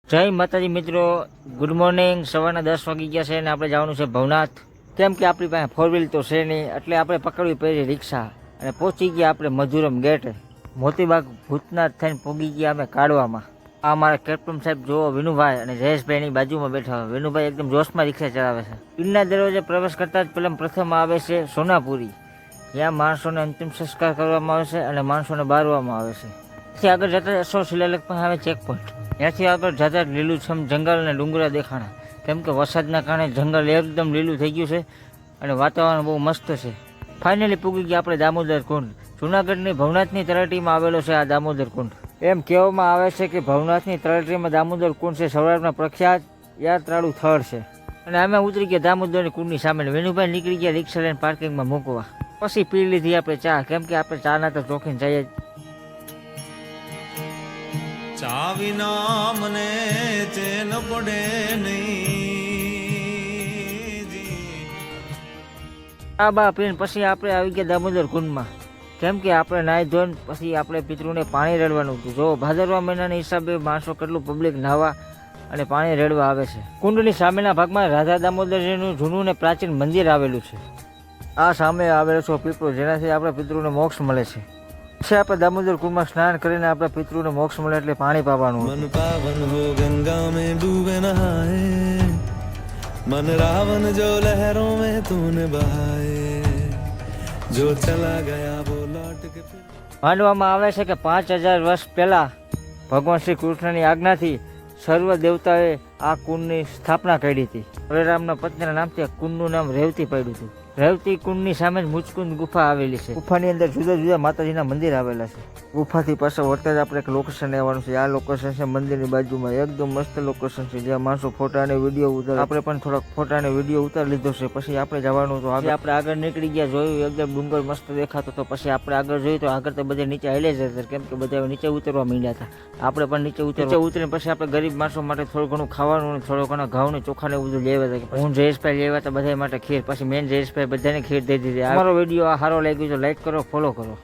જય માતાજી મિત્રો, ગુડ મોર્નિંગ। સવારના 10 વાગી ગયા છે અને આપણે જવાનું છે ભવનાથ। કેમ કે આપણી પાસે 4 વ્હીલ તો છે નહીં, એટલે આપણે પકડવી પડી રિક્ષા અને પહોંચી ગયા આપણે મધુરમ ગેટે। મોતીબાગ ભૂતનાથ થઈને પહોંચી ગયા અમે કાઢવામાં। આ મારા કેપ્ટન સાહેબ જોવો, વિનુભાઈ અને જયેશભાઈની બાજુમાં બેઠા હોય। વિનુભાઈ એકદમ જોશમાં રિક્ષા ચલાવે છે। પીરના દરવાજે પ્રવેશ કરતા જ પહેલા પ્રથમ આવે છે સોનાપુરી, જ્યાં માણસોને અંતિમ સંસ્કાર કરવામાં આવે છે અને માણસોને બારવામાં આવે છે। ત્યાંથી આગળ જતા અશોક શિલાલેખ પાસે આવે ચેકપોઇન્ટ। ત્યાંથી આગળ જતા લીલુંછમ જંગલ અને ડુંગરા દેખાણા, કેમ કે વરસાદના કારણે જંગલ એકદમ લીલું થઈ ગયું છે અને વાતાવરણ બહુ મસ્ત છે। ફાઇનલી પૂગી ગયા આપણે દામોદર કુંડ। જૂનાગઢની ભવનાથની તળેટીમાં આવેલો છે આ દામોદર કુંડ। એમ કહેવામાં આવે છે કે ભવનાથની તળેટીમાં દામોદર કુંડ છે સૌરાષ્ટ્રના પ્રખ્યાત યાત્રાળુ સ્થળ છે। અને અમે ઉતરી ગયા દામોદરની કુંડની સામે। વિનુભાઈ નીકળી ગયા રિક્ષા લઈને પાર્કિંગમાં મૂકવા। પછી પી લીધી આપણે ચા, કેમ કે આપણે ચાના તો ચોખીને જઈએ જ। ચા વિના મને ચેન પડે નહીં। આ બા પીને પછી આપણે આવી ગયા દામોદર કુંડમાં, કેમ કે આપણે નાહી ધોઈને પછી આપણે પિતૃને પાણી રેડવાનું હતું। જો ભાદરવા મહિનાના હિસાબે માણસો કેટલું પબ્લિક નાહવા અને પાણી રેડવા આવે છે। કુંડની સામેના ભાગમાં રાધા દામોદરજીનું જૂનું ને પ્રાચીન મંદિર આવેલું છે। આ સામે આવેલો છે પીપળો, જેનાથી આપણે પિતૃને મોક્ષ મળે છે। પછી આપણે દામોદર કુંડમાં સ્નાન કરીને આપણે પિતૃને મોક્ષ મળે એટલે પાણી પાવાનું। મન પાવન હો ગંગા में डूबे नहाए, मन रावण जो लहरों में तूने बहाए, जो चला गया वो लौट के फिर। માનવામાં આવે છે કે 5000 વર્ષ પહેલા ભગવાન શ્રી કૃષ્ણની આજ્ઞાથી સર્વ દેવતાએ આ કુંડની સ્થાપના કરી હતી। બલરામના પત્નીના નામથી આ કુંડનું નામ રેવતી પડ્યું હતું। રેવતી કુંડની સામે જ મુચકુંદ ગુફા આવેલી છે। ગુફાની અંદર જુદા જુદા માતાજીના મંદિર આવેલા છે। ગુફાથી પાછળ વળતા જ આપણે એક લોકેશન આવવાનું છે। આ લોકેશન છે મંદિરની બાજુમાં, એકદમ મસ્ત લોકેશન છે, જ્યાં માણસો ફોટા અને વિડીયો ઉતારે। આપણે પણ થોડાક ફોટા અને વિડીયો ઉતારી લીધો છે। પછી આપણે જવાનું તો આપણે આગળ નીકળી ગયા, જોયું એકદમ ડુંગર મસ્ત દેખાતો તો પછી આપણે આગળ જોયું તો આગળ તો બધે નીચે હાલે જ હતા, કેમ કે બધા નીચે ઉતરવા માંડ્યા હતા। આપણે પણ નીચે ઉતરીને પછી આપણે ગરીબ માણસો માટે થોડું ઘણું ખાવાનું અને થોડો ઘણા ઘઉં ને ચોખા ને બધું લેવા હતા। હું જયેશભાઈ લેવા હતા બધા માટે ખીર, પછી મેન જયેશભાઈ બધાને ખીર દઈ દીધી। અમારો વિડીયો આ સારો લાગ્યો તો લાઈક કરો, ફોલો કરો।